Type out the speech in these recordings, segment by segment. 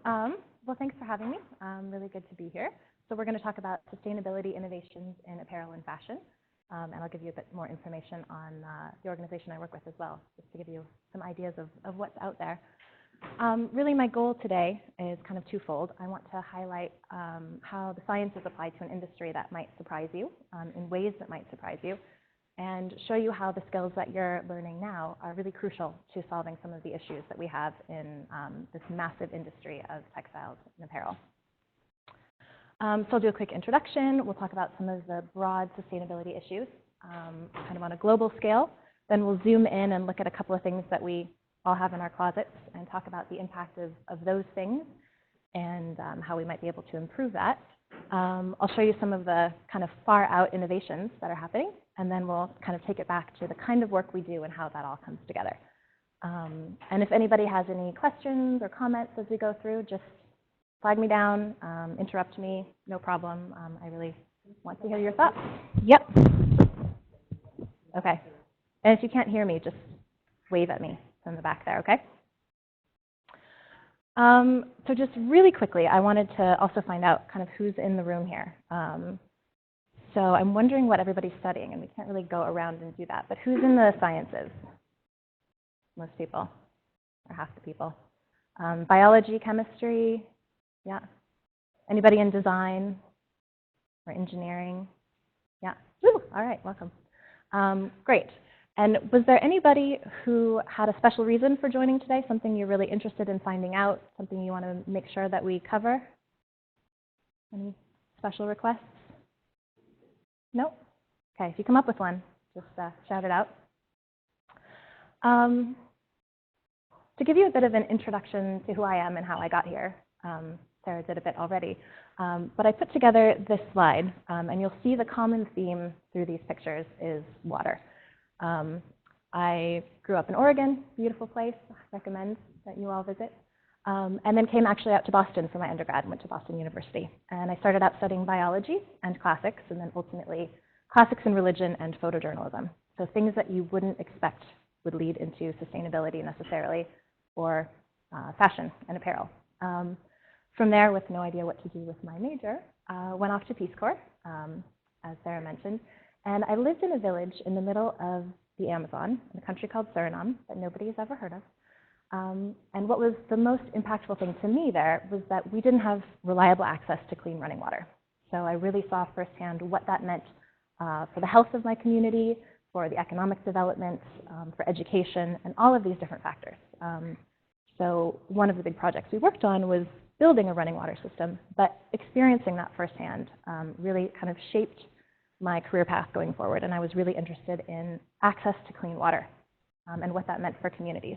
Well, thanks for having me. Really good to be here. So we're going to talk about sustainability innovations in apparel and fashion, and I'll give you a bit more information on the organization I work with as well, just to give you some ideas of what's out there. Really, my goal today is kind of twofold. I want to highlight how the science is applied to an industry that might surprise you, in ways that might surprise you, and show you how the skills that you're learning now are really crucial to solving some of the issues that we have in this massive industry of textiles and apparel. So I'll do a quick introduction. We'll talk about some of the broad sustainability issues, kind of on a global scale. Then we'll zoom in and look at a couple of things that we all have in our closets and talk about the impact of those things and how we might be able to improve that. I'll show you some of the kind of far out innovations that are happening, and then we'll kind of take it back to the kind of work we do and how that all comes together. And if anybody has any questions or comments as we go through, just flag me down, interrupt me, no problem. I really want to hear your thoughts. Yep. Okay. And if you can't hear me, just wave at me from the back there, okay? So just really quickly, I wanted to also find out kind of who's in the room here. So I'm wondering what everybody's studying, and we can't really go around and do that, but who's in the sciences? Most people, or half the people. Biology, chemistry, yeah. Anybody in design or engineering? Yeah. Woo! All right, welcome. Great. And was there anybody who had a special reason for joining today, something you're really interested in finding out, something you want to make sure that we cover? Any special requests? No? Okay, if you come up with one, just shout it out. To give you a bit of an introduction to who I am and how I got here, Sarah did a bit already, but I put together this slide, and you'll see the common theme through these pictures is water. I grew up in Oregon, beautiful place, recommend that you all visit, and then came actually out to Boston for my undergrad, went to Boston University. And I started out studying biology and classics, and then ultimately classics and religion and photojournalism. So things that you wouldn't expect would lead into sustainability necessarily, or fashion and apparel. From there, with no idea what to do with my major, went off to Peace Corps, as Sarah mentioned. And I lived in a village in the middle of the Amazon, in a country called Suriname that nobody has ever heard of. And what was the most impactful thing to me there was that we didn't have reliable access to clean running water. So I really saw firsthand what that meant for the health of my community, for the economic development, for education, and all of these different factors. So one of the big projects we worked on was building a running water system, but experiencing that firsthand really kind of shaped my career path going forward, and I was really interested in access to clean water and what that meant for communities.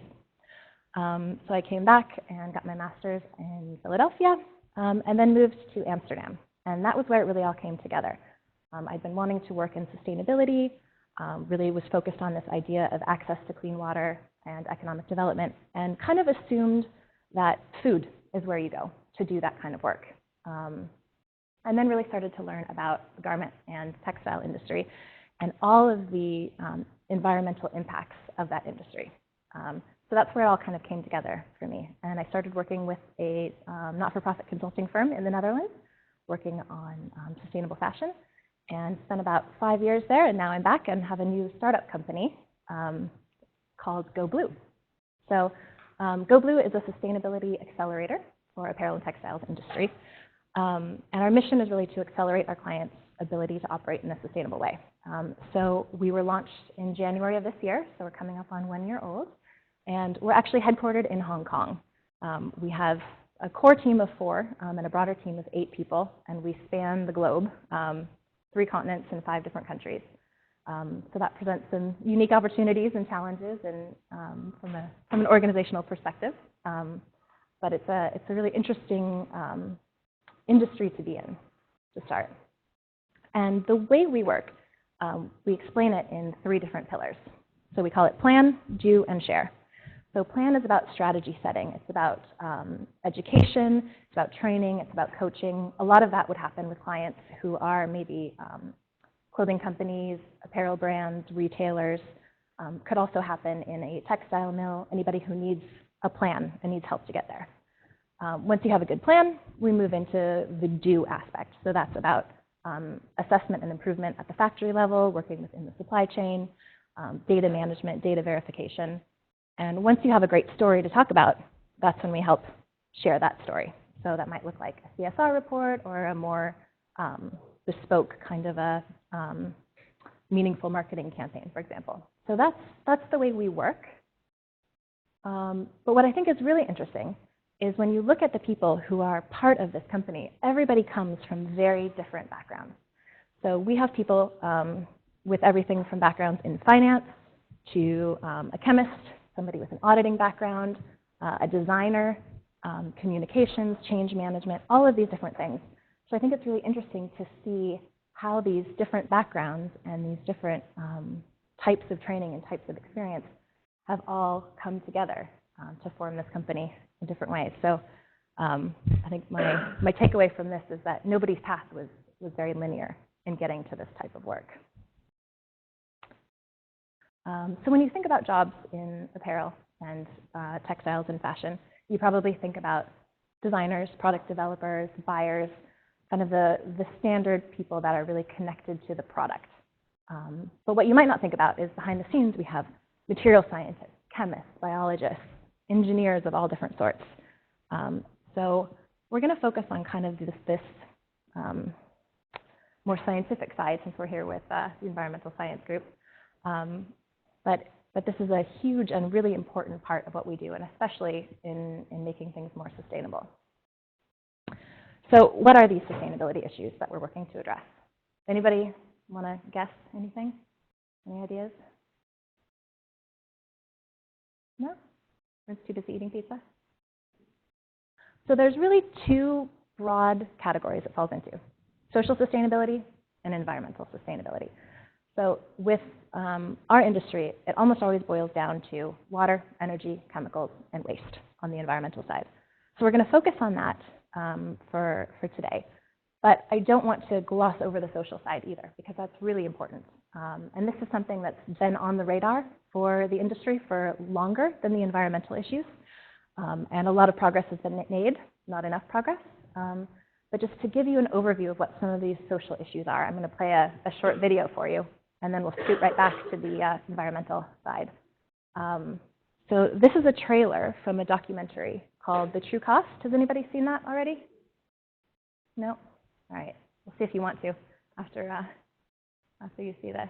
So I came back and got my master's in Philadelphia, and then moved to Amsterdam, and that was where it really all came together. I'd been wanting to work in sustainability, really was focused on this idea of access to clean water and economic development, and kind of assumed that food is where you go to do that kind of work. And then really started to learn about the garment and textile industry and all of the environmental impacts of that industry. So that's where it all kind of came together for me. And I started working with a not-for-profit consulting firm in the Netherlands, working on sustainable fashion, and spent about 5 years there, and now I'm back and have a new startup company called Go Blue. So Go Blue is a sustainability accelerator for apparel and textiles industry. And our mission is really to accelerate our clients' ability to operate in a sustainable way. So we were launched in January of this year, so we're coming up on 1 year old. And we're actually headquartered in Hong Kong. We have a core team of 4 and a broader team of 8 people, and we span the globe, 3 continents and 5 different countries. So that presents some unique opportunities and challenges and, from an organizational perspective. But it's a really interesting industry to be in, to start. And the way we work, we explain it in 3 different pillars. So we call it plan, do, and share. So plan is about strategy setting. It's about education, it's about training, it's about coaching. A lot of that would happen with clients who are maybe clothing companies, apparel brands, retailers. Could also happen in a textile mill, anybody who needs a plan and needs help to get there. Once you have a good plan, we move into the do aspect. So that's about assessment and improvement at the factory level, working within the supply chain, data management, data verification. And once you have a great story to talk about, that's when we help share that story. So that might look like a CSR report or a more bespoke kind of a meaningful marketing campaign, for example. So that's the way we work. But what I think is really interesting is when you look at the people who are part of this company, everybody comes from very different backgrounds. So we have people with everything from backgrounds in finance to a chemist, somebody with an auditing background, a designer, communications, change management, all of these different things. So I think it's really interesting to see how these different backgrounds and these different types of training and types of experience have all come together to form this company in different ways. So I think my takeaway from this is that nobody's path was very linear in getting to this type of work. So when you think about jobs in apparel and textiles and fashion, you probably think about designers, product developers, buyers, kind of the standard people that are really connected to the product. But what you might not think about is behind the scenes we have material scientists, chemists, biologists, engineers of all different sorts. So we're going to focus on kind of this more scientific side since we're here with the environmental science group. But this is a huge and really important part of what we do, and especially in making things more sustainable. So what are these sustainability issues that we're working to address? Anybody want to guess anything? Any ideas? No? Everyone's too busy eating pizza? So there's really two broad categories it falls into: social sustainability and environmental sustainability. So with our industry, it almost always boils down to water, energy, chemicals, and waste on the environmental side. So we're going to focus on that for today. But I don't want to gloss over the social side either, because that's really important. And this is something that's been on the radar for the industry for longer than the environmental issues. And a lot of progress has been made, not enough progress. But just to give you an overview of what some of these social issues are, I'm going to play a short video for you, and then we'll scoot right back to the environmental side. So this is a trailer from a documentary called The True Cost. Has anybody seen that already? No? All right. We'll see if you want to after you see this.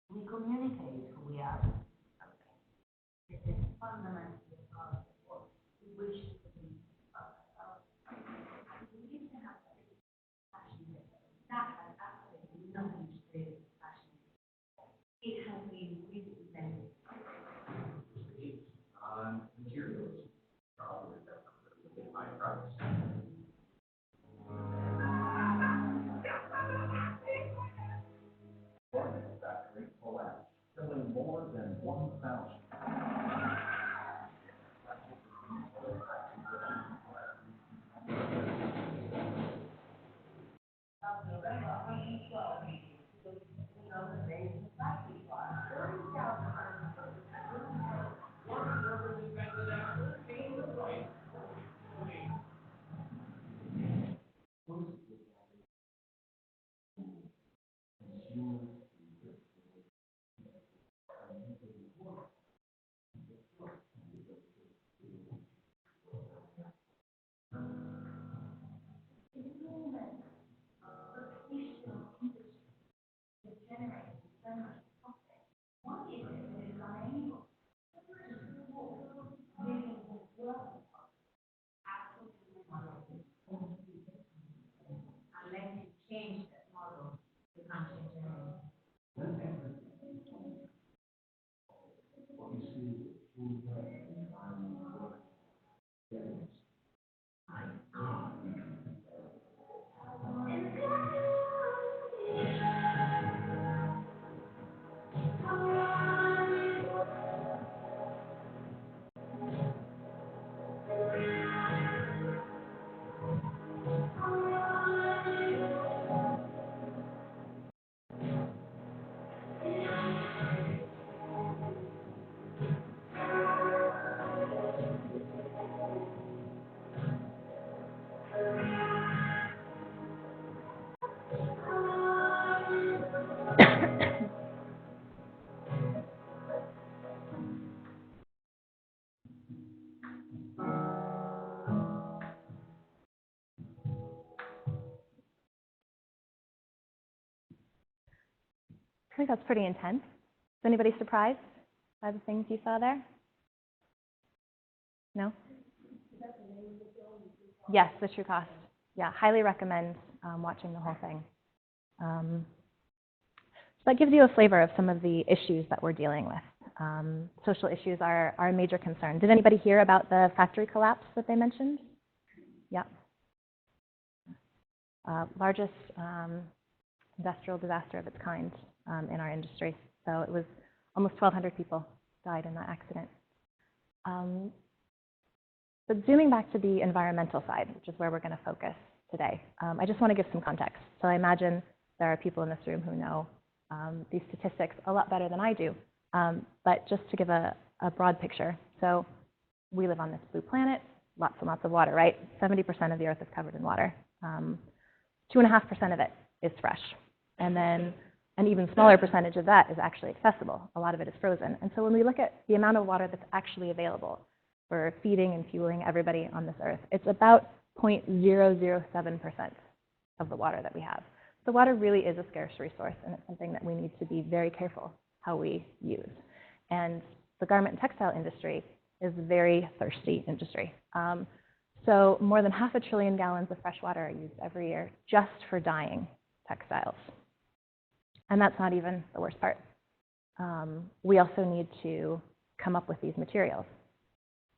We communicate who we are. This is fundamentally part of what we wish to be about ourselves. We need to have that passion. That has absolutely nothing to do with passion. It has been really invented. Materials probably with my price. Factory collapsed, killing more than 1,000. Unless you change that model, you can't change anything. think that's pretty intense. Is anybody surprised by the things you saw there? No? Yes, The True Cost. Yeah, highly recommend watching the whole thing. So that gives you a flavor of some of the issues that we're dealing with. Social issues are a major concern. Did anybody hear about the factory collapse that they mentioned? Yeah. Largest industrial disaster of its kind in our industry. So it was almost 1,200 people died in that accident. But zooming back to the environmental side, which is where we're going to focus today, I just want to give some context. So I imagine there are people in this room who know these statistics a lot better than I do. But just to give a broad picture, so we live on this blue planet, lots and lots of water, right? 70% of the Earth is covered in water. 2.5% of it is fresh. And then an even smaller percentage of that is actually accessible. A lot of it is frozen. And so when we look at the amount of water that's actually available for feeding and fueling everybody on this Earth, it's about 0.007% of the water that we have. So water really is a scarce resource, and it's something that we need to be very careful how we use. And the garment and textile industry is a very thirsty industry. So more than 500 billion gallons of fresh water are used every year just for dyeing textiles. And that's not even the worst part. We also need to come up with these materials.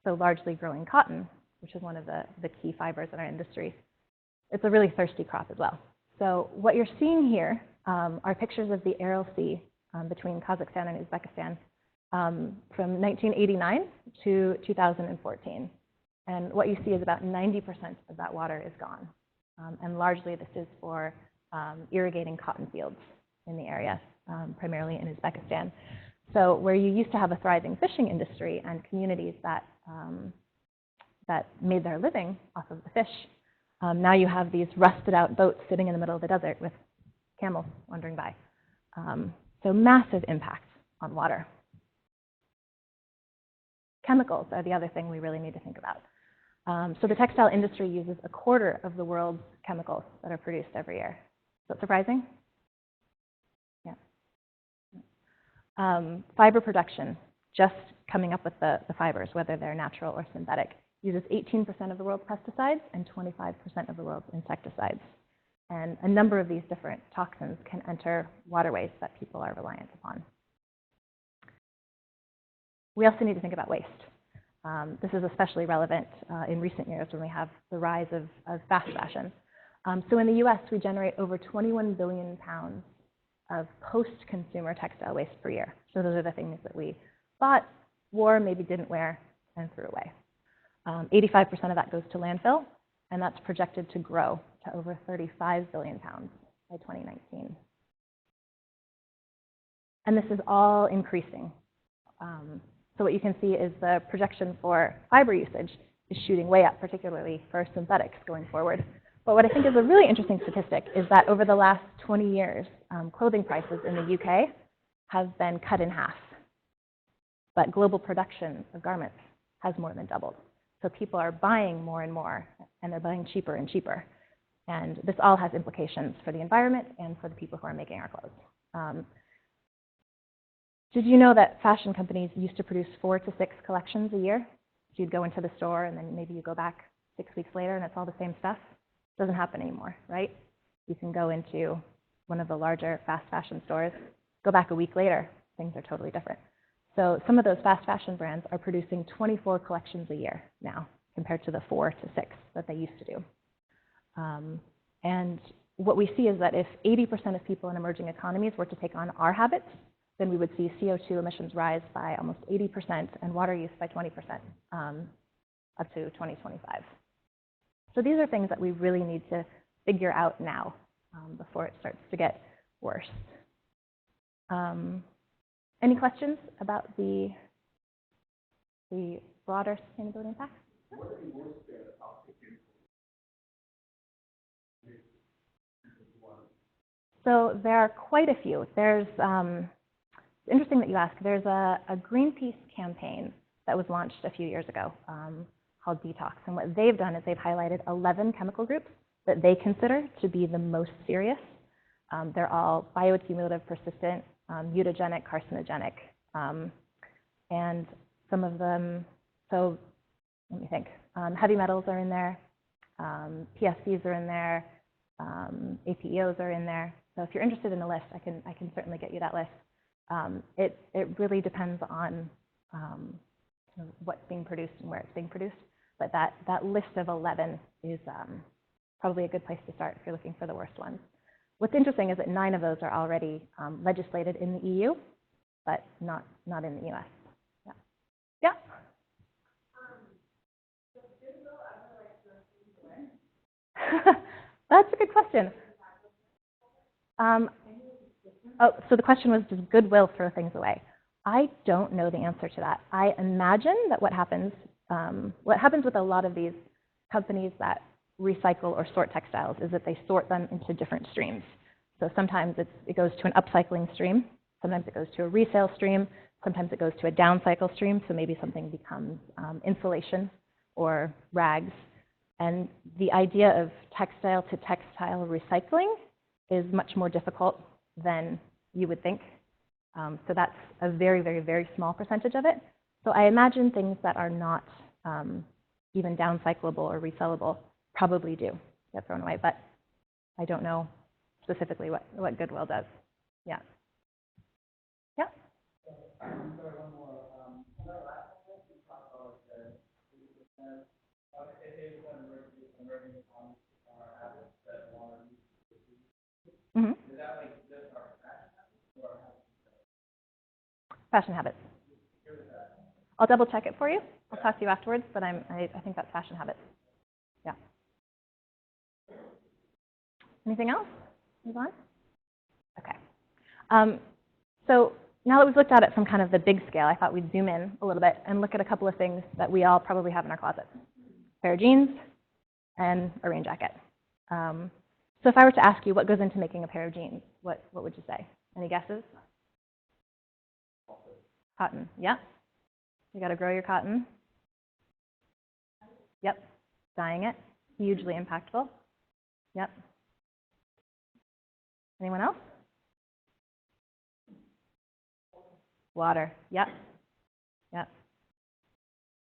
So largely growing cotton, which is one of the key fibers in our industry, it's a really thirsty crop as well. So what you're seeing here are pictures of the Ariel Sea between Kazakhstan and Uzbekistan from 1989 to 2014. And what you see is about 90% of that water is gone. And largely this is for irrigating cotton fields in the area, primarily in Uzbekistan. So where you used to have a thriving fishing industry and communities that made their living off of the fish, now you have these rusted out boats sitting in the middle of the desert with camels wandering by. So massive impact on water. Chemicals are the other thing we really need to think about. So the textile industry uses 1/4 of the world's chemicals that are produced every year. Is that surprising? Yeah. Fiber production, just coming up with the fibers, whether they're natural or synthetic, uses 18% of the world's pesticides and 25% of the world's insecticides. And a number of these different toxins can enter waterways that people are reliant upon. We also need to think about waste. This is especially relevant in recent years when we have the rise of fast fashion. So in the US, we generate over 21 billion pounds of post-consumer textile waste per year. So those are the things that we bought, wore, maybe didn't wear, and threw away. 85% of that goes to landfill, and that's projected to grow to over 35 billion pounds by 2019. And this is all increasing. So what you can see is the projection for fiber usage is shooting way up, particularly for synthetics going forward. But what I think is a really interesting statistic is that over the last 20 years, clothing prices in the UK have been cut in half. But global production of garments has more than doubled. So people are buying more and more, and they're buying cheaper and cheaper. And this all has implications for the environment and for the people who are making our clothes. Did you know that fashion companies used to produce 4 to 6 collections a year? So you'd go into the store, and then maybe you go back 6 weeks later, and it's all the same stuff? Doesn't happen anymore, right? You can go into one of the larger fast fashion stores, go back a week later, things are totally different. So some of those fast fashion brands are producing 24 collections a year now, compared to the 4 to 6 that they used to do. And what we see is that if 80% of people in emerging economies were to take on our habits, then we would see CO2 emissions rise by almost 80% and water use by 20% up to 2025. So these are things that we really need to figure out now before it starts to get worse. Any questions about the broader sustainability impact? What are the worst So there are quite a few. There's it's interesting that you ask. There's a Greenpeace campaign that was launched a few years ago called Detox. And what they've done is they've highlighted 11 chemical groups that they consider to be the most serious. They're all bioaccumulative, persistent, mutagenic, carcinogenic, and some of them, so let me think, heavy metals are in there, PFCs are in there, APEOs are in there. So if you're interested in the list, I can certainly get you that list. It really depends on what's being produced and where it's being produced. But that list of 11 is probably a good place to start if you're looking for the worst ones. What's interesting is that 9 of those are already legislated in the EU, but not in the US. Yeah. Yeah. That's a good question. So the question was, does goodwill throw things away? I don't know the answer to that. I imagine that what happens with a lot of these companies that recycle or sort textiles is that they sort them into different streams. So sometimes it goes to an upcycling stream, sometimes it goes to a resale stream, sometimes it goes to a downcycle stream, so maybe something becomes insulation or rags. And the idea of textile to textile recycling is much more difficult than you would think. So that's a very, very, very small percentage of it. So I imagine things that are not even downcyclable or resellable probably do get thrown away, but I don't know specifically what goodwill does. Yeah. Yeah. Sorry, one more. On our last one, we talked about the 80%. It is emerging on our habits that want to use. Is that like just our fashion habits or fashion habits? I'll double check it for you. I'll talk to you afterwards, but I think that's fashion habits. Yeah. Anything else? Move on? Okay. So now that we've looked at it from kind of the big scale, I thought we'd zoom in a little bit and look at a couple of things that we all probably have in our closets. A pair of jeans and a rain jacket. So if I were to ask you what goes into making a pair of jeans, what would you say? Any guesses? Cotton. Yeah. You got to grow your cotton. Yep. Dyeing it. Hugely impactful. Yep. Anyone else? Water. Yep. Yep.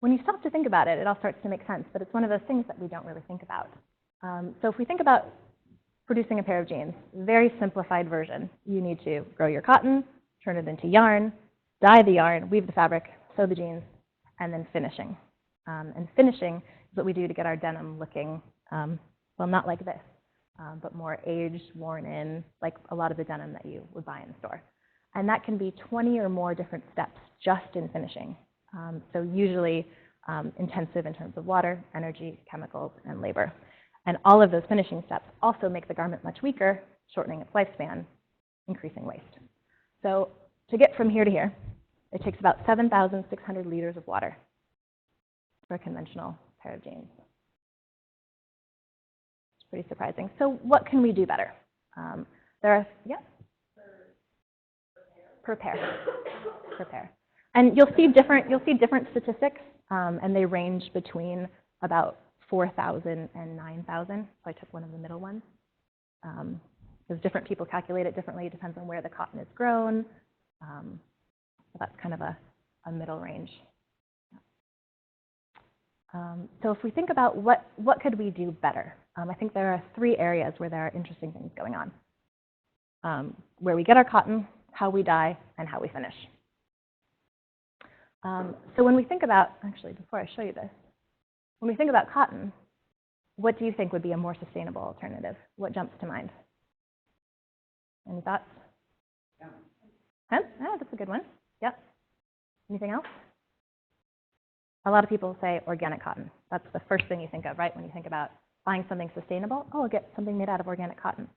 When you stop to think about it, it all starts to make sense, but it's one of those things that we don't really think about. So if we think about producing a pair of jeans, very simplified version, you need to grow your cotton, turn it into yarn, dye the yarn, weave the fabric, sew the jeans, and then finishing. And finishing is what we do to get our denim looking, well, not like this, but more aged, worn in, like a lot of the denim that you would buy in the store. And that can be 20 or more different steps just in finishing. So usually intensive in terms of water, energy, chemicals, and labor. And all of those finishing steps also make the garment much weaker, shortening its lifespan, increasing waste. So to get from here to here, it takes about 7,600 liters of water for a conventional pair of jeans. It's pretty surprising. So what can we do better? There are, yeah? Per pair. Per pair. And you'll see different statistics, and they range between about 4,000 and 9,000. So I took one of the middle ones. Because different people calculate it differently. It depends on where the cotton is grown. So that's kind of a middle range. So if we think about what could we do better, I think there are 3 areas where there are interesting things going on. Where we get our cotton, how we dye, and how we finish. So when we think about, actually, before I show you this, when we think about cotton, what do you think would be a more sustainable alternative? What jumps to mind? Any thoughts? Hemp? Oh, that's a good one. Yep. Anything else? A lot of people say organic cotton. That's the first thing you think of, right? When you think about buying something sustainable, oh, I'll get something made out of organic cotton.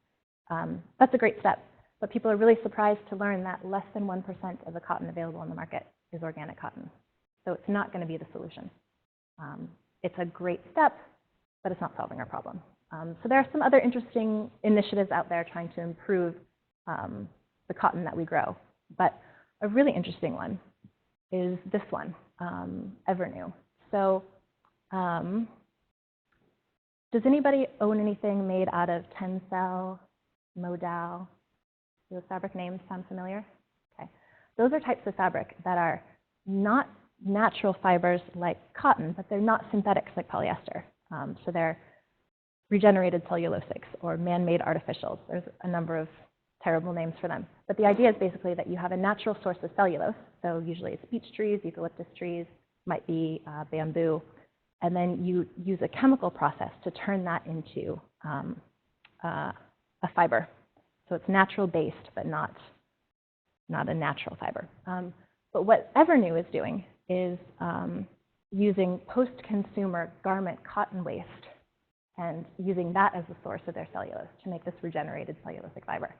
That's a great step. But people are really surprised to learn that less than 1% of the cotton available on the market is organic cotton. So it's not going to be the solution. It's a great step, but it's not solving our problem. So there are some other interesting initiatives out there trying to improve the cotton that we grow. But a really interesting one is this one, Evernew. So does anybody own anything made out of Tencel, Modal? Do those fabric names sound familiar? Okay. Those are types of fabric that are not natural fibers like cotton, but they're not synthetics like polyester. So they're regenerated cellulosics or man-made artificials. There's a number of terrible names for them. But the idea is basically that you have a natural source of cellulose. So usually it's beech trees, eucalyptus trees, might be bamboo. And then you use a chemical process to turn that into a fiber. So it's natural based, but not a natural fiber. But what Evernew is doing is using post-consumer garment cotton waste and using that as the source of their cellulose to make this regenerated cellulosic fiber.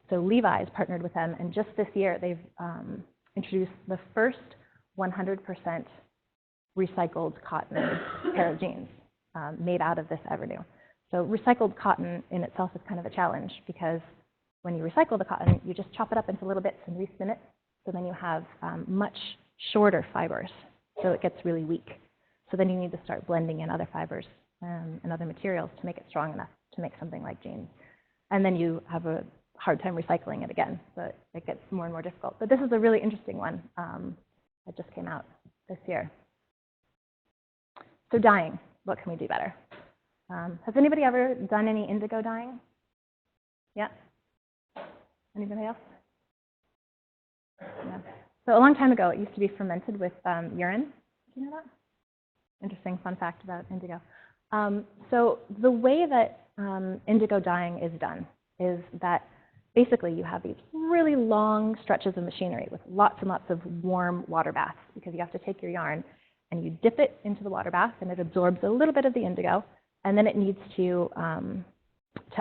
So Levi's partnered with them, and just this year they've introduced the first 100% recycled cotton pair of jeans made out of this Evernew. So recycled cotton in itself is kind of a challenge because when you recycle the cotton, you just chop it up into little bits and respin it. So then you have much shorter fibers, so it gets really weak. So then you need to start blending in other fibers and other materials to make it strong enough to make something like jeans. And then you have a hard time recycling it again, so it gets more and more difficult. But this is a really interesting one that just came out this year. So dyeing, what can we do better? Has anybody ever done any indigo dyeing? Yeah? Anybody else? Yeah. So a long time ago, it used to be fermented with urine. Do you know that? Interesting fun fact about indigo. So the way that indigo dyeing is done is that basically you have these really long stretches of machinery with lots and lots of warm water baths because you have to take your yarn and you dip it into the water bath and it absorbs a little bit of the indigo, and then it needs to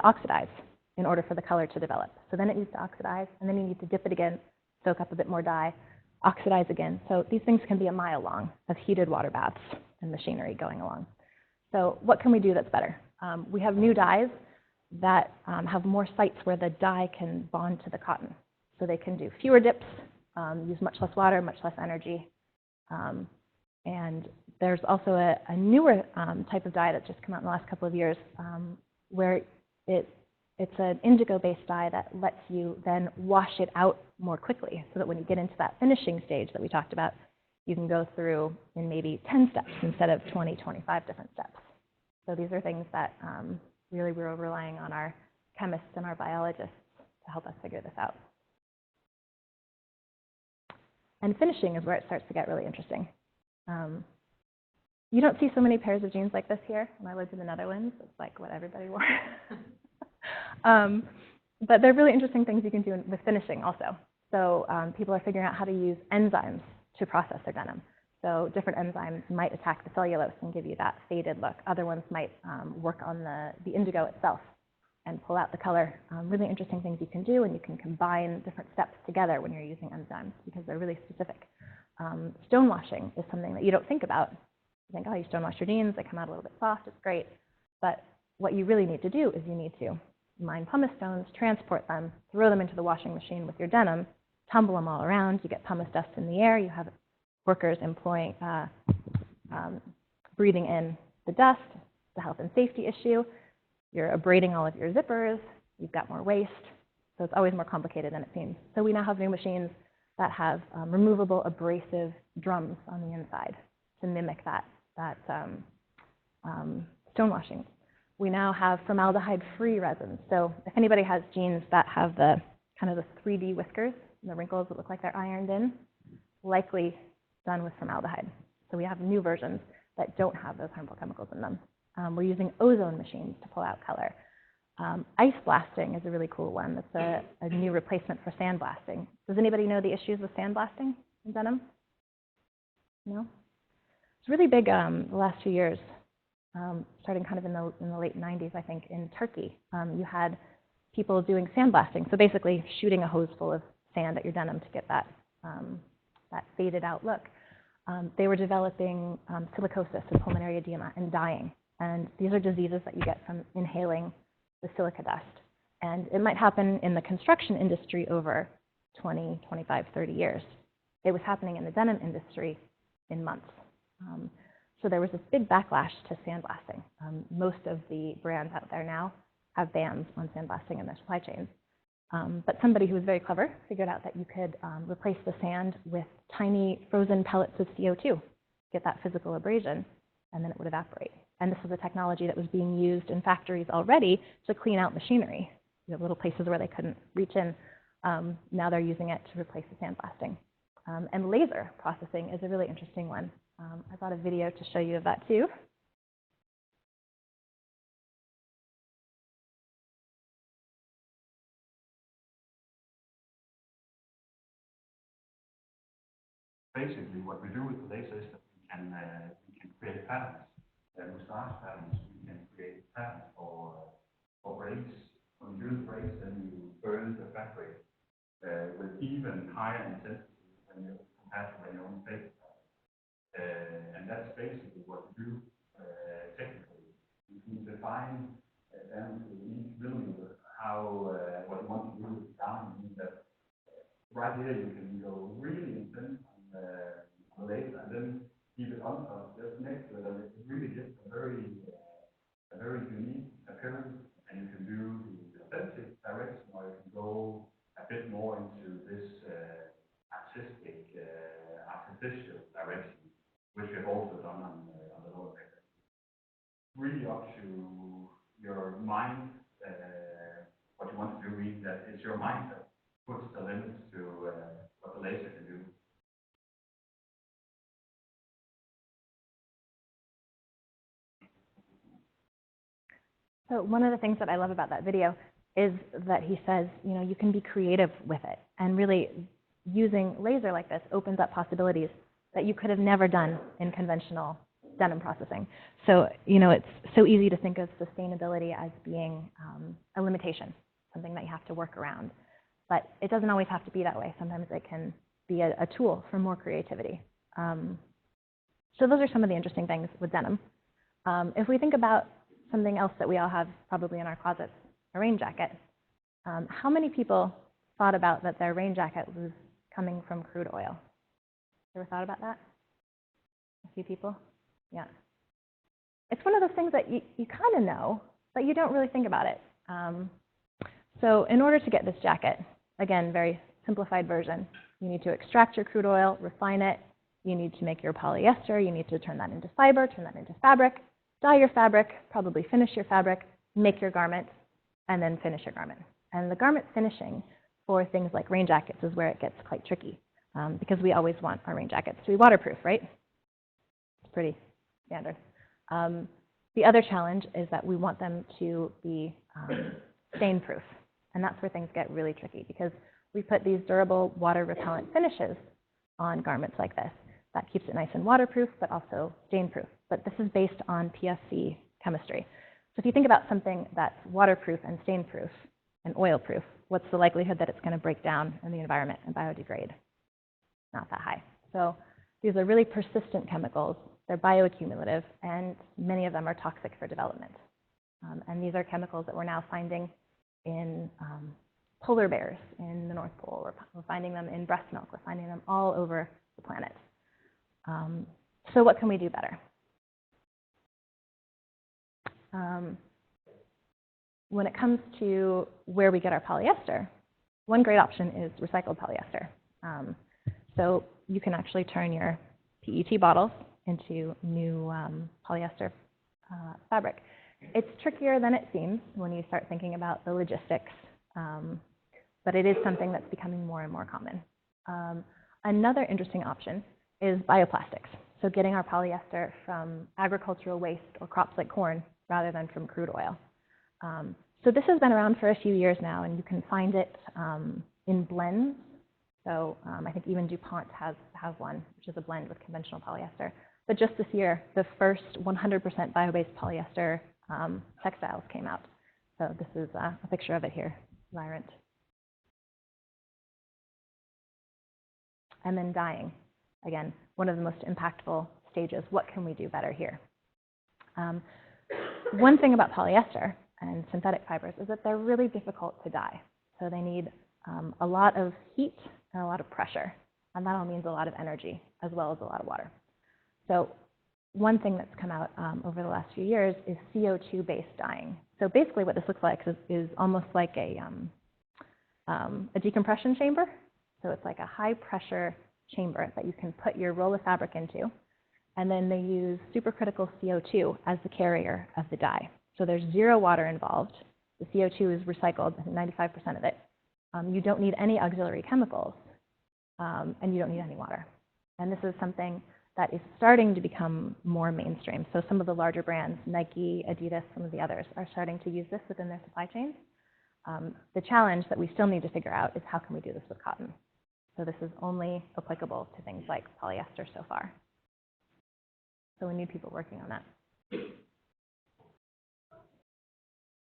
oxidize in order for the color to develop. So then it needs to oxidize, and then you need to dip it again, soak up a bit more dye, oxidize again. So these things can be a mile long of heated water baths and machinery going along. So what can we do that's better? We have new dyes that have more sites where the dye can bond to the cotton. So they can do fewer dips, use much less water, much less energy. And there's also a newer type of dye that's just come out in the last couple of years where it's an indigo-based dye that lets you then wash it out more quickly so that when you get into that finishing stage that we talked about, you can go through in maybe 10 steps instead of 20, 25 different steps. So these are things that really we're relying on our chemists and our biologists to help us figure this out. And finishing is where it starts to get really interesting. You don't see so many pairs of jeans like this here. When I lived in the Netherlands, it's like what everybody wore. But there are really interesting things you can do with finishing also. So people are figuring out how to use enzymes to process their denim. So different enzymes might attack the cellulose and give you that faded look. Other ones might work on the indigo itself and pull out the color. Really interesting things you can do, and you can combine different steps together when you're using enzymes because they're really specific. Stonewashing is something that you don't think about. You think, oh, you stonewash your jeans, they come out a little bit soft, it's great. But what you really need to do is you need to mine pumice stones, transport them, throw them into the washing machine with your denim, tumble them all around, you get pumice dust in the air, you have workers breathing in the dust, the health and safety issue, you're abrading all of your zippers, you've got more waste, so it's always more complicated than it seems. So we now have new machines that have removable abrasive drums on the inside to mimic that stonewashing. We now have formaldehyde-free resins. So if anybody has jeans that have the kind of the 3D whiskers and the wrinkles that look like they're ironed in, likely done with formaldehyde. So we have new versions that don't have those harmful chemicals in them. We're using ozone machines to pull out color. Ice blasting is a really cool one. That's a new replacement for sandblasting. Does anybody know the issues with sandblasting in denim? No? It's really big the last few years, starting kind of in the late 90s, I think, in Turkey. You had people doing sandblasting, so basically shooting a hose full of sand at your denim to get that faded out look. They were developing silicosis and pulmonary edema and dying. And these are diseases that you get from inhaling the silica dust. And it might happen in the construction industry over 20, 25, 30 years. It was happening in the denim industry in months. So there was this big backlash to sandblasting. Most of the brands out there now have bans on sandblasting in their supply chains. But somebody who was very clever figured out that you could replace the sand with tiny frozen pellets of CO2, get that physical abrasion, and then it would evaporate. And this was a technology that was being used in factories already to clean out machinery. You have little places where they couldn't reach in. Now they're using it to replace the sandblasting. And laser processing is a really interesting one. I brought a video to show you of that too. Basically, what we do with the laser is that we can create patterns, moustache patterns. We can create patterns for braids. When you do the braids, then you burn the fabric with even higher intensity when you compared to your own face. And that's basically what we do technically. You can define down to each millimeter how what you want to do with the down. That right here you can go really intense on the laser and then keep it on top just next to it, and it really gives a very unique appearance. And you can do the authentic direction, or you can go a bit more into this artistic, artificial direction, which we have also done on the lower paper. Really up to your mind, what you want to do, means that it's your mind that puts the limits to what the laser can do. So one of the things that I love about that video is that he says, you know, you can be creative with it. And really using laser like this opens up possibilities that you could have never done in conventional denim processing. So, you know, it's so easy to think of sustainability as being a limitation, something that you have to work around. But it doesn't always have to be that way. Sometimes it can be a tool for more creativity. So those are some of the interesting things with denim. If we think about something else that we all have probably in our closets, a rain jacket. How many people thought about that their rain jacket was coming from crude oil? Ever thought about that? A few people? Yeah. It's one of those things that you kind of know, but you don't really think about it. So in order to get this jacket, again, very simplified version, you need to extract your crude oil, refine it. You need to make your polyester. You need to turn that into fiber, turn that into fabric, dye your fabric, probably finish your fabric, make your garment, and then finish your garment. And the garment finishing for things like rain jackets is where it gets quite tricky, because we always want our rain jackets to be waterproof, right? It's pretty standard. The other challenge is that we want them to be stain-proof. And that's where things get really tricky, because we put these durable water-repellent finishes on garments like this. That keeps it nice and waterproof, but also stain-proof. But this is based on PFC chemistry. So if you think about something that's waterproof and stain-proof and oil-proof, what's the likelihood that it's going to break down in the environment and biodegrade? Not that high. So these are really persistent chemicals. They're bioaccumulative, and many of them are toxic for development. And these are chemicals that we're now finding in polar bears in the North Pole. We're finding them in breast milk. We're finding them all over the planet. So what can we do better? When it comes to where we get our polyester, one great option is recycled polyester. So you can actually turn your PET bottles into new polyester fabric. It's trickier than it seems when you start thinking about the logistics, but it is something that's becoming more and more common. Another interesting option is bioplastics. So getting our polyester from agricultural waste or crops like corn rather than from crude oil. So this has been around for a few years now, and you can find it in blends. So I think even DuPont has one, which is a blend with conventional polyester. But just this year, the first 100% bio-based polyester textiles came out. So this is a picture of it here, Lyrant. And then dyeing. Again, one of the most impactful stages. What can we do better here? One thing about polyester and synthetic fibers is that they're really difficult to dye. So they need a lot of heat and a lot of pressure. And that all means a lot of energy as well as a lot of water. So one thing that's come out over the last few years is CO2 based dyeing. So basically what this looks like is almost like a a decompression chamber. So it's like a high pressure chamber that you can put your roll of fabric into. And then they use supercritical CO2 as the carrier of the dye. So there's 0 water involved. The CO2 is recycled, 95% of it. You don't need any auxiliary chemicals, and you don't need any water. And this is something that is starting to become more mainstream. So some of the larger brands, Nike, Adidas, some of the others, are starting to use this within their supply chains. The challenge that we still need to figure out is how can we do this with cotton? So this is only applicable to things like polyester so far. So we need people working on that.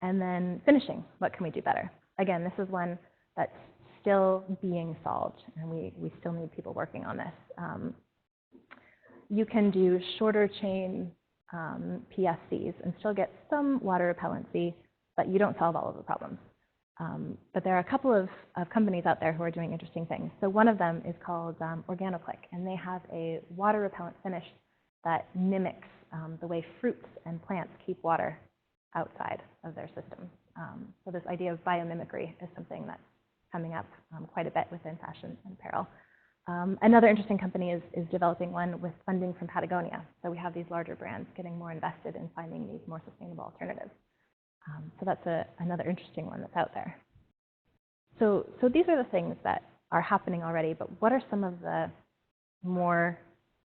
And then finishing, what can we do better? Again, this is one that's still being solved, and we still need people working on this. You can do shorter chain PFCs and still get some water repellency, but you don't solve all of the problems. But there are a couple of companies out there who are doing interesting things. So one of them is called Organoclick, and they have a water repellent finish that mimics the way fruits and plants keep water outside of their system. So this idea of biomimicry is something that's coming up quite a bit within fashion and apparel. Another interesting company is developing one with funding from Patagonia. So we have these larger brands getting more invested in finding these more sustainable alternatives. So that's another interesting one that's out there. So these are the things that are happening already, but what are some of the more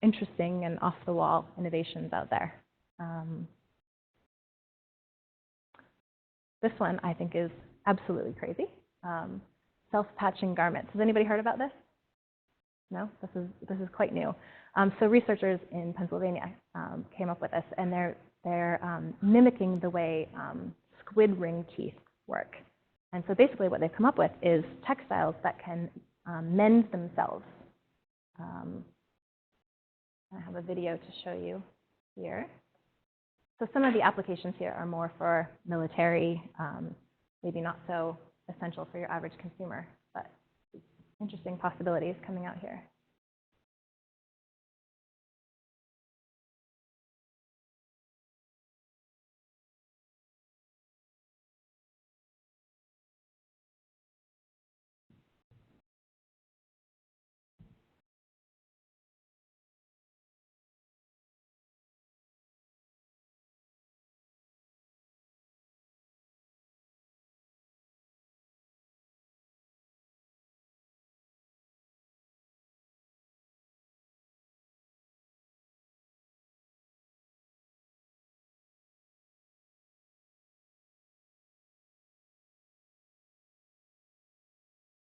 interesting and off-the-wall innovations out there? This one I think is absolutely crazy. Self-patching garments. Has anybody heard about this? No? This is quite new. So researchers in Pennsylvania came up with this, and they're mimicking the way squid ring teeth work. And so basically what they've come up with is textiles that can mend themselves. I have a video to show you here. So some of the applications here are more for military, maybe not so essential for your average consumer, but interesting possibilities coming out here.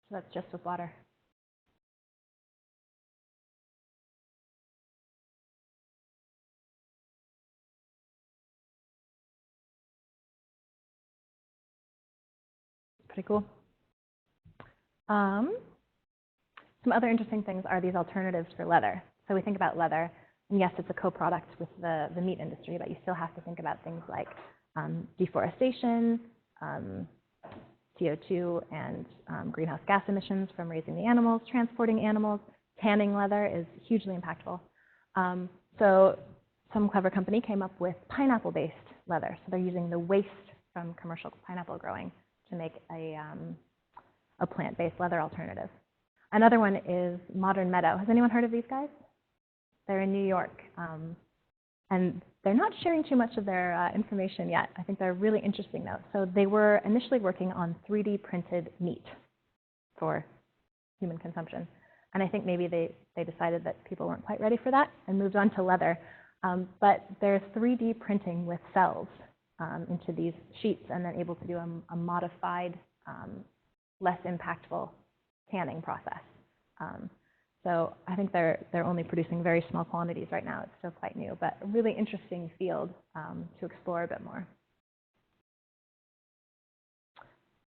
So that's just with water. Pretty cool. Some other interesting things are these alternatives for leather. So we think about leather, and yes, it's a co-product with the meat industry, but you still have to think about things like deforestation, CO2 and greenhouse gas emissions from raising the animals, transporting animals. Tanning leather is hugely impactful. So some clever company came up with pineapple-based leather. So they're using the waste from commercial pineapple growing to make a plant-based leather alternative. Another one is Modern Meadow. Has anyone heard of these guys? They're in New York. And they're not sharing too much of their information yet. I think they're really interesting, though. So they were initially working on 3D printed meat for human consumption. And I think maybe they decided that people weren't quite ready for that and moved on to leather. But they're 3D printing with cells into these sheets and then able to do a modified, less impactful tanning process. So I think they're only producing very small quantities right now. It's still quite new, but a really interesting field to explore a bit more.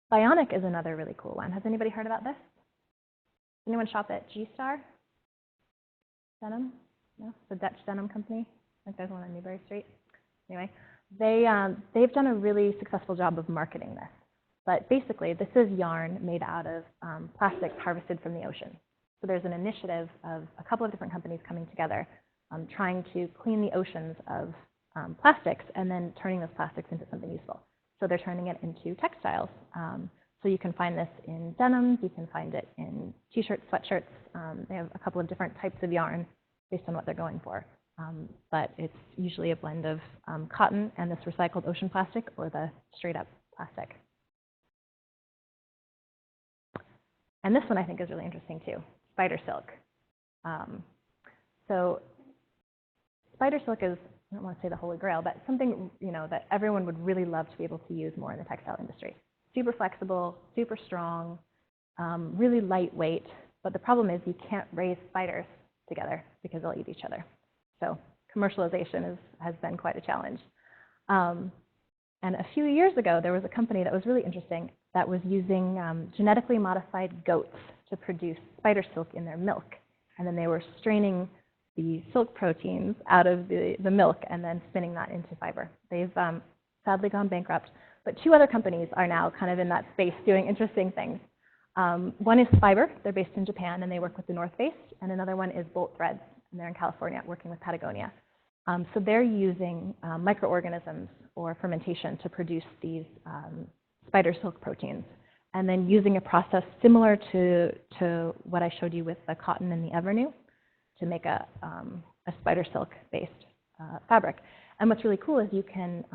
Vionic is another really cool one. Has anybody heard about this? Does anyone shop at G-Star? Denim? No? The Dutch denim company? I think there's one on Newbury Street. Anyway, they've done a really successful job of marketing this. But basically, this is yarn made out of plastics harvested from the ocean. So there's an initiative of a couple of different companies coming together trying to clean the oceans of plastics and then turning those plastics into something useful. So they're turning it into textiles. So you can find this in denims, you can find it in t-shirts, sweatshirts. They have a couple of different types of yarn based on what they're going for. But it's usually a blend of cotton and this recycled ocean plastic or the straight up plastic. And this one I think is really interesting too, spider silk. So spider silk is, I don't want to say the holy grail, but something that everyone would really love to be able to use more in the textile industry. Super flexible, super strong, really lightweight. But the problem is you can't raise spiders together because they'll eat each other. So commercialization has been quite a challenge. And a few years ago, there was a company that was really interesting that was using genetically modified goats to produce spider silk in their milk. And then they were straining the silk proteins out of the milk and then spinning that into fiber. They've sadly gone bankrupt. But two other companies are now kind of in that space doing interesting things. One is Fiber. They're based in Japan, and they work with the North Face. And another one is Bolt Threads, and they're in California working with Patagonia. So they're using microorganisms or fermentation to produce these spider silk proteins, and then using a process similar to what I showed you with the cotton and the Evernew to make a spider silk-based fabric. And what's really cool is you can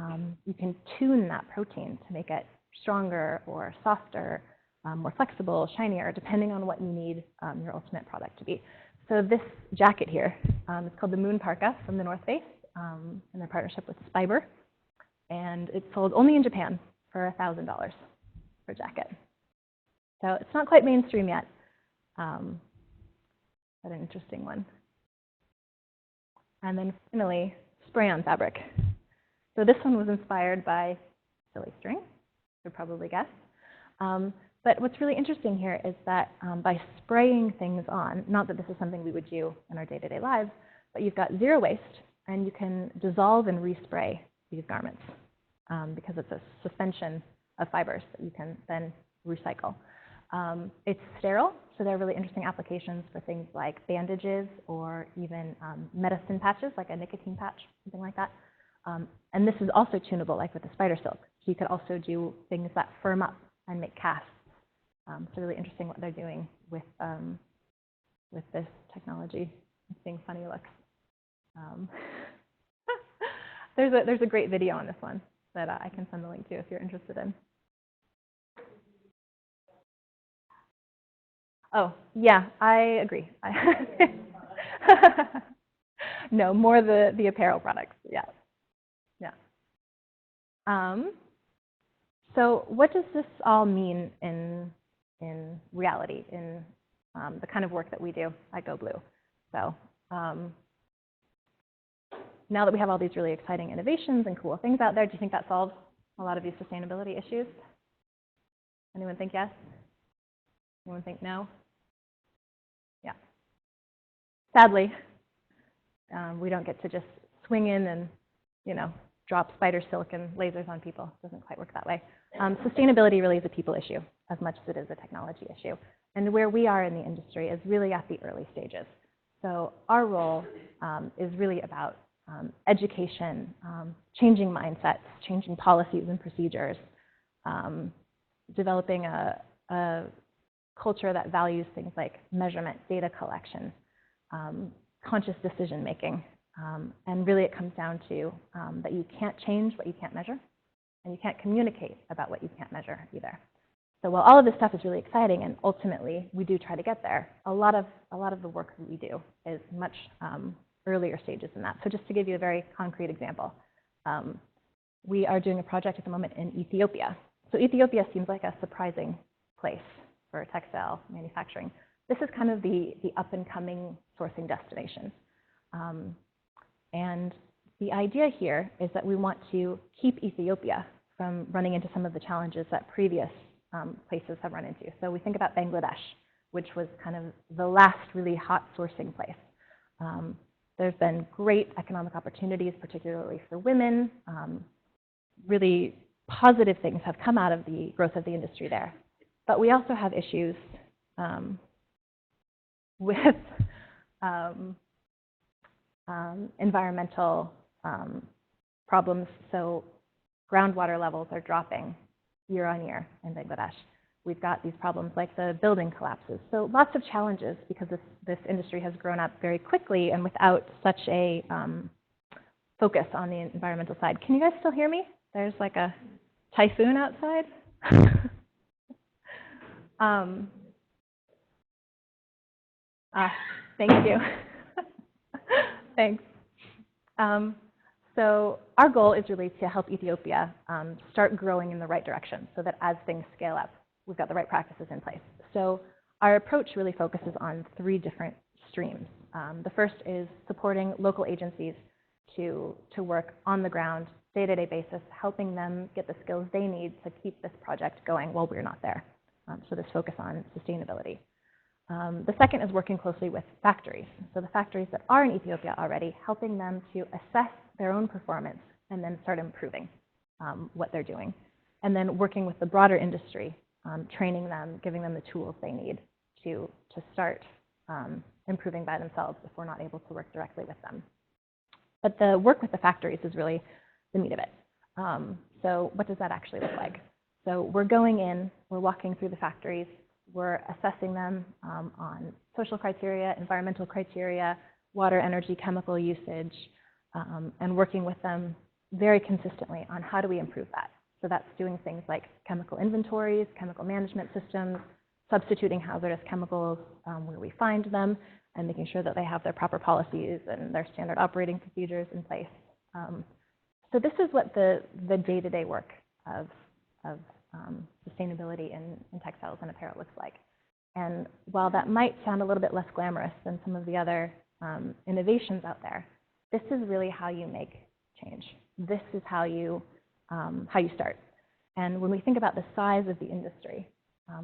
tune that protein to make it stronger or softer, more flexible, shinier, depending on what you need your ultimate product to be. So this jacket here is called the Moon Parka from the North Face in their partnership with Spiber. And it's sold only in Japan for $1,000 for a jacket. So it's not quite mainstream yet, but an interesting one. And then finally, spray-on fabric. So this one was inspired by silly string, you'd probably guess. But what's really interesting here is that by spraying things on, not that this is something we would do in our day-to-day lives, but you've got zero waste, and you can dissolve and respray these garments because it's a suspension of fibers that you can then recycle. It's sterile, so there are really interesting applications for things like bandages or even medicine patches, like a nicotine patch, something like that. And this is also tunable, like with the spider silk. So you could also do things that firm up and make casts. So really interesting what they're doing with this technology. It's being funny looks. There's a great video on this one that I can send the link to if you're interested in. Oh, yeah, I agree. No, more the apparel products, yeah. So what does this all mean in reality, in the kind of work that we do at Go Blue? So now that we have all these really exciting innovations and cool things out there, do you think that solves a lot of these sustainability issues? Anyone think yes? Anyone think no? Yeah. Sadly, we don't get to just swing in and, drop spider silk and lasers on people. It doesn't quite work that way. Sustainability really is a people issue as much as it is a technology issue. And where we are in the industry is really at the early stages. So our role is really about education, changing mindsets, changing policies and procedures, developing a culture that values things like measurement, data collection, conscious decision making. And really it comes down to that you can't change what you can't measure, and you can't communicate about what you can't measure either. So while all of this stuff is really exciting, and ultimately we do try to get there, a lot of the work that we do is much earlier stages than that. So just to give you a very concrete example, we are doing a project at the moment in Ethiopia. So Ethiopia seems like a surprising place for textile manufacturing. This is kind of the up-and-coming sourcing destination. And the idea here is that we want to keep Ethiopia from running into some of the challenges that previous places have run into. So we think about Bangladesh, which was kind of the last really hot sourcing place. There's been great economic opportunities, particularly for women. Really positive things have come out of the growth of the industry there. But we also have issues with environmental problems. So groundwater levels are dropping year on year in Bangladesh. We've got these problems like the building collapses. So lots of challenges because this industry has grown up very quickly and without such a focus on the environmental side. Can you guys still hear me? There's like a typhoon outside. Thank you. Thanks. So our goal is really to help Ethiopia start growing in the right direction so that as things scale up, we've got the right practices in place. So our approach really focuses on 3 different streams. The first is supporting local agencies to work on the ground, day-to-day basis, helping them get the skills they need to keep this project going while we're not there. So this focus on sustainability. The second is working closely with factories. So the factories that are in Ethiopia already, helping them to assess their own performance and then start improving what they're doing. And then working with the broader industry, training them, giving them the tools they need to start improving by themselves if we're not able to work directly with them. But the work with the factories is really the meat of it. So what does that actually look like? So we're going in, we're walking through the factories, we're assessing them on social criteria, environmental criteria, water, energy, chemical usage, and working with them very consistently on how do we improve that. So that's doing things like chemical inventories, chemical management systems, substituting hazardous chemicals where we find them, and making sure that they have their proper policies and their standard operating procedures in place. So this is what the day-to-day work of sustainability in textiles and apparel looks like. And while that might sound a little bit less glamorous than some of the other innovations out there, this is really how you make change. This is how you start. And when we think about the size of the industry,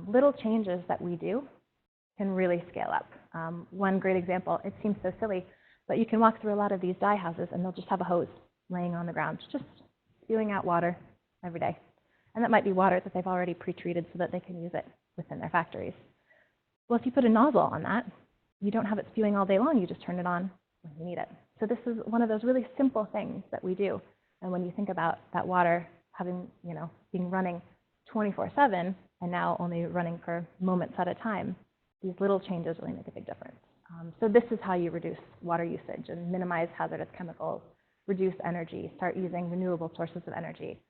little changes that we do can really scale up. One great example, it seems so silly, but you can walk through a lot of these dye houses and they'll just have a hose laying on the ground, just spewing out water every day. And that might be water that they've already pre-treated so that they can use it within their factories. Well, if you put a nozzle on that, you don't have it spewing all day long, you just turn it on when you need it. So this is one of those really simple things that we do. And when you think about that water having, being running 24/7 and now only running for moments at a time, these little changes really make a big difference. So this is how you reduce water usage and minimize hazardous chemicals, reduce energy, start using renewable sources of energy,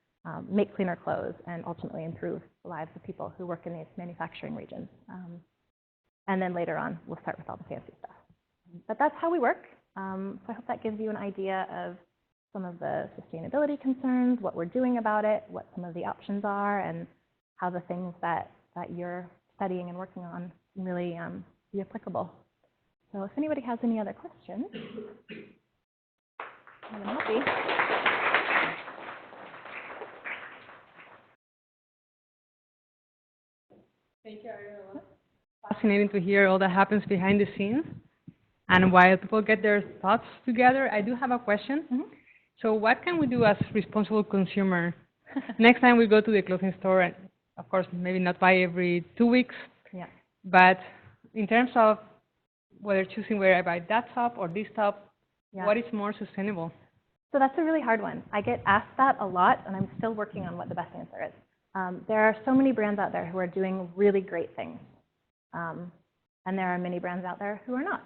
make cleaner clothes, and ultimately improve the lives of people who work in these manufacturing regions. And then later on, we'll start with all the fancy stuff. But that's how we work. So I hope that gives you an idea of some of the sustainability concerns, what we're doing about it, what some of the options are, and how the things that you're studying and working on can really be applicable. So if anybody has any other questions, I'm happy. Thank you, Ariel. Fascinating to hear all that happens behind the scenes and while people get their thoughts together. I do have a question. Mm-hmm. So what can we do as responsible consumer next time we go to the clothing store? And of course, maybe not buy every 2 weeks, Yeah. but in terms of whether choosing where I buy that top or this top, Yeah. what is more sustainable? So that's a really hard one. I get asked that a lot, and I'm still working on what the best answer is. There are so many brands out there who are doing really great things, and there are many brands out there who are not.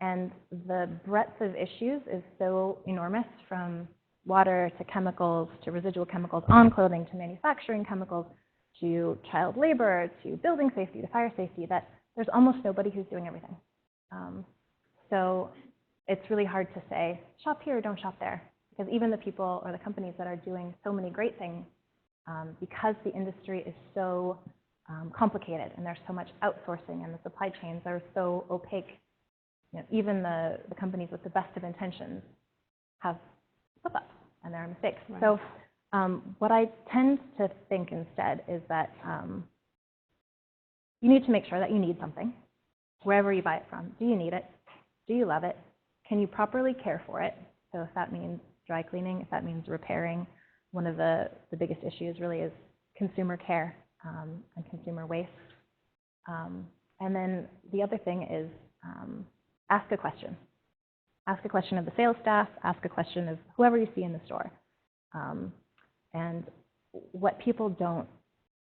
And the breadth of issues is so enormous, from water to chemicals to residual chemicals on clothing to manufacturing chemicals to child labor to building safety to fire safety, that there's almost nobody who's doing everything. So it's really hard to say, shop here or don't shop there, because even the people or the companies that are doing so many great things, because the industry is so complicated and there's so much outsourcing and the supply chains are so opaque, even the companies with the best of intentions have slip-ups and there are mistakes. Right. So what I tend to think instead is that you need to make sure that you need something, wherever you buy it from. Do you need it? Do you love it? Can you properly care for it? So if that means dry cleaning, if that means repairing, one of the biggest issues really is consumer care and consumer waste. And then the other thing is ask a question. Ask a question of the sales staff, ask a question of whoever you see in the store. And what people don't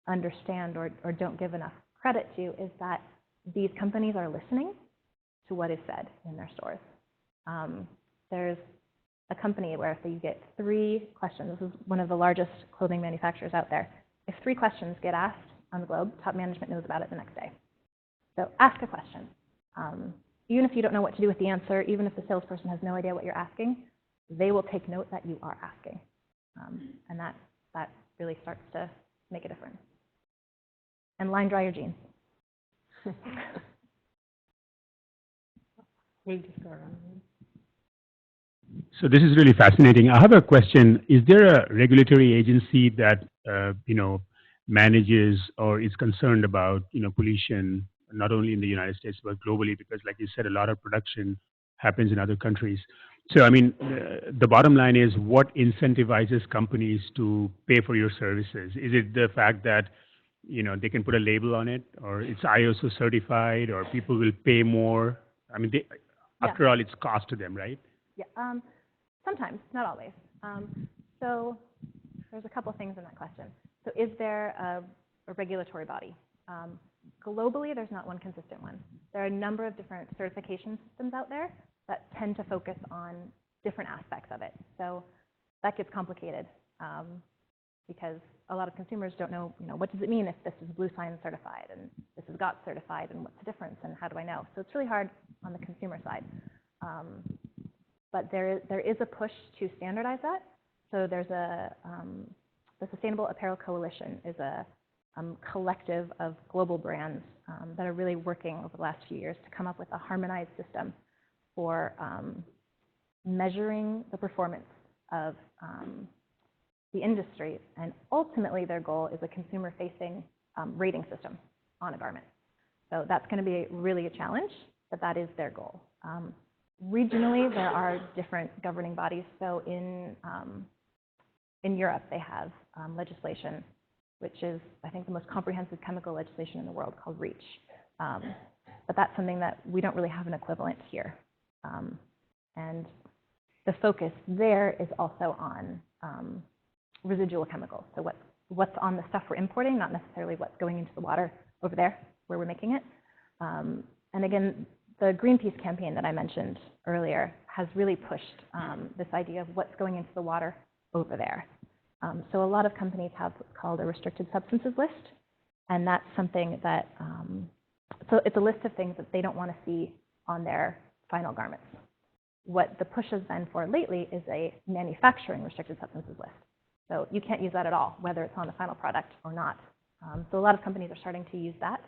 understand or don't give enough credit to is that these companies are listening to what is said in their stores. There's a company where if you get 3 questions, this is one of the largest clothing manufacturers out there, if 3 questions get asked on the globe, top management knows about it the next day. So ask a question. Even if you don't know what to do with the answer, even if the salesperson has no idea what you're asking, they will take note that you are asking. And that really starts to make a difference. And line dry your jeans. We'll just go around. So this is really fascinating. I have a question. Is there a regulatory agency that, manages or is concerned about, pollution, not only in the United States, but globally? Because like you said, a lot of production happens in other countries. So, I mean, the bottom line is what incentivizes companies to pay for your services? Is it the fact that, they can put a label on it, or it's ISO certified, or people will pay more? I mean, after all, it's cost to them, right? Yeah, sometimes, not always. So there's a couple of things in that question. So is there a regulatory body? Globally, there's not one consistent one. There are a number of different certification systems out there that tend to focus on different aspects of it. So that gets complicated because a lot of consumers don't know, what does it mean if this is Blue Sign certified and this is GOTS certified, and what's the difference and how do I know? So it's really hard on the consumer side. But there is a push to standardize that. So there's the Sustainable Apparel Coalition is a collective of global brands that are really working over the last few years to come up with a harmonized system for measuring the performance of the industry. And ultimately, their goal is a consumer-facing rating system on a garment. So that's going to be really a challenge, but that is their goal. Regionally, there are different governing bodies. So in Europe, they have legislation, which is, I think, the most comprehensive chemical legislation in the world, called REACH. But that's something that we don't really have an equivalent here. And the focus there is also on residual chemicals. So what's on the stuff we're importing, not necessarily what's going into the water over there where we're making it. And again, the Greenpeace campaign that I mentioned earlier has really pushed this idea of what's going into the water over there. So a lot of companies have what's called a restricted substances list, and that's something that, so it's a list of things that they don't want to see on their final garments. What the push has been for lately is a manufacturing restricted substances list. So you can't use that at all, whether it's on the final product or not. So a lot of companies are starting to use that.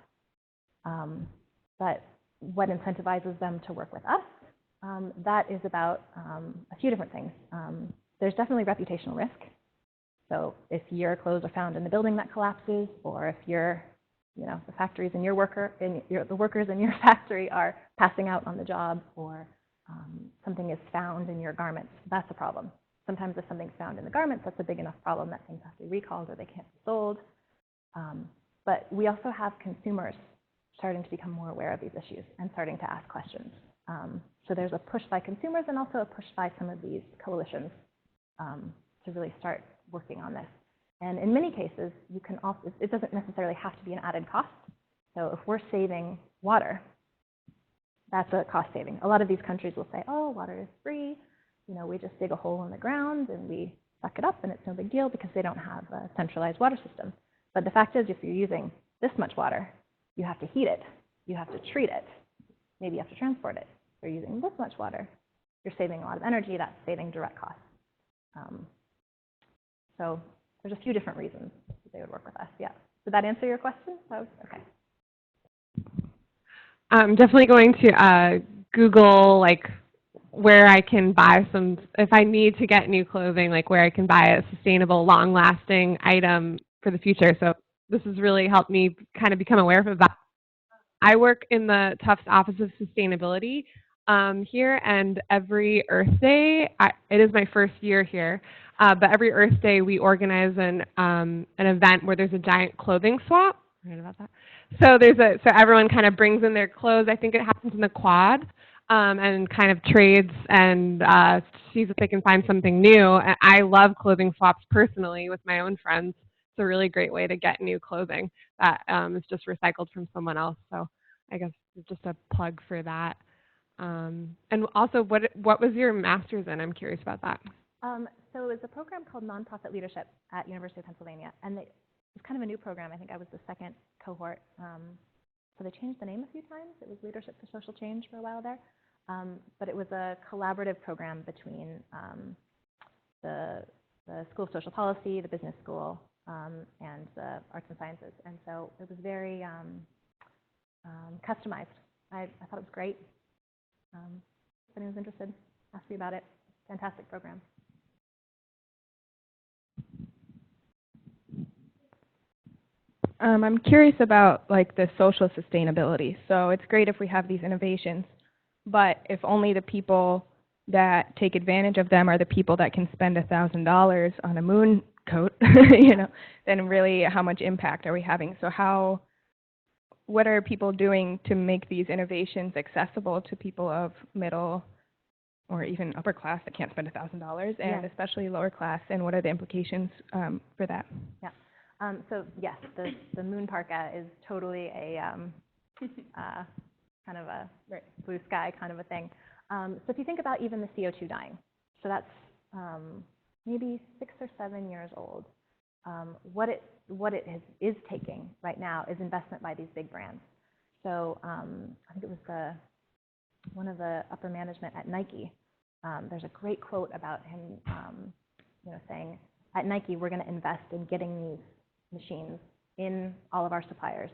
But what incentivizes them to work with us, that is about a few different things. There's definitely reputational risk. So if your clothes are found in the building that collapses, or if the factories in your the workers in your factory are passing out on the job, or something is found in your garments, that's a problem. Sometimes if something's found in the garments, that's a big enough problem that things have to be recalled or they can't be sold. But we also have consumers starting to become more aware of these issues and starting to ask questions. So there's a push by consumers and also a push by some of these coalitions to really start working on this. And in many cases, you can also, it doesn't necessarily have to be an added cost. So if we're saving water, that's a cost saving. A lot of these countries will say, oh, water is free. We just dig a hole in the ground and we suck it up and it's no big deal because they don't have a centralized water system. But the fact is, if you're using this much water, you have to heat it, you have to treat it, maybe you have to transport it. If you're using this much water, you're saving a lot of energy, that's saving direct costs. So there's a few different reasons that they would work with us, yeah. Did that answer your question? Okay. I'm definitely going to Google, where I can buy some, if I need to get new clothing, where I can buy a sustainable, long-lasting item for the future. So this has really helped me kind of become aware of that. I work in the Tufts Office of Sustainability here, and every Earth Day, it is my first year here, but every Earth Day we organize an event where there's a giant clothing swap. Right about that. So so everyone kind of brings in their clothes. I think it happens in the quad, and kind of trades and sees if they can find something new. And I love clothing swaps personally with my own friends. it's a really great way to get new clothing that is just recycled from someone else. So I guess it's just a plug for that. And also, what was your master's in? I'm curious about that. So it was a program called Nonprofit Leadership at University of Pennsylvania, and it was kind of a new program. I think I was the second cohort. So they changed the name a few times. It was Leadership for Social Change for a while there. But it was a collaborative program between the School of Social Policy, the Business School, and the Arts and Sciences. And so it was very customized. I thought it was great. If anyone's interested, ask me about it. Fantastic program. I'm curious about like the social sustainability. So it's great if we have these innovations, but if only the people that take advantage of them are the people that can spend $1,000 on a moon coat, you know, then really how much impact are we having? So what are people doing to make these innovations accessible to people of middle or even upper class that can't spend $1,000, and especially lower class, and what are the implications for that? Yeah. So yes, the moon parka is totally a kind of a blue sky kind of a thing. So if you think about even the CO2 dying, so that's maybe 6 or 7 years old. What it is taking right now is investment by these big brands. So I think it was one of the upper management at Nike. There's a great quote about him, saying, "At Nike, we're going to invest in getting these machines in all of our suppliers,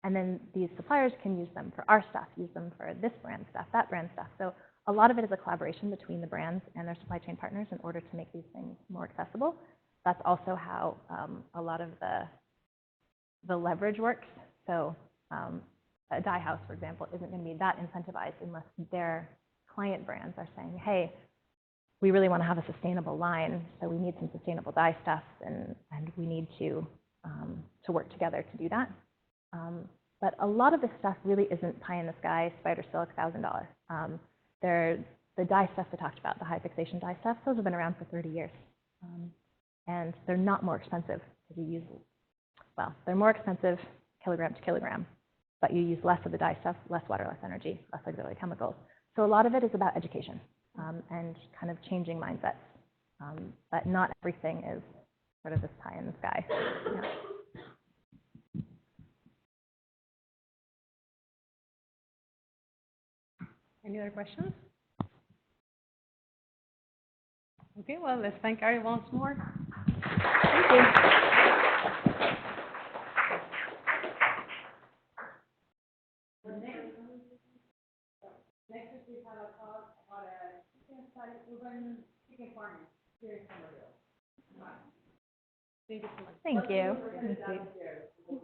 and then these suppliers can use them for our stuff, use them for this brand stuff, that brand stuff." So a lot of it is a collaboration between the brands and their supply chain partners in order to make these things more accessible. That's also how a lot of the leverage works. So a dye house, for example, isn't going to be that incentivized unless their client brands are saying, "Hey, we really want to have a sustainable line, so we need some sustainable dye stuff, and we need to work together to do that." But a lot of this stuff really isn't pie in the sky, spider silk, $1,000. The dye stuff we talked about, the high fixation dye stuff, those have been around for 30 years. And they're not more expensive because they're more expensive kilogram to kilogram, but you use less of the dye stuff, less water, less energy, less auxiliary chemicals. So a lot of it is about education and kind of changing mindsets. But not everything is sort of this pie in the sky. Yeah. Any other questions? Okay, well, let's thank Ariel once more. Thank you. Next week we have a talk about urban chicken farming here in Somerville. Thank you so much. Thank you. Thank you.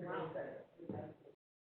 Wow.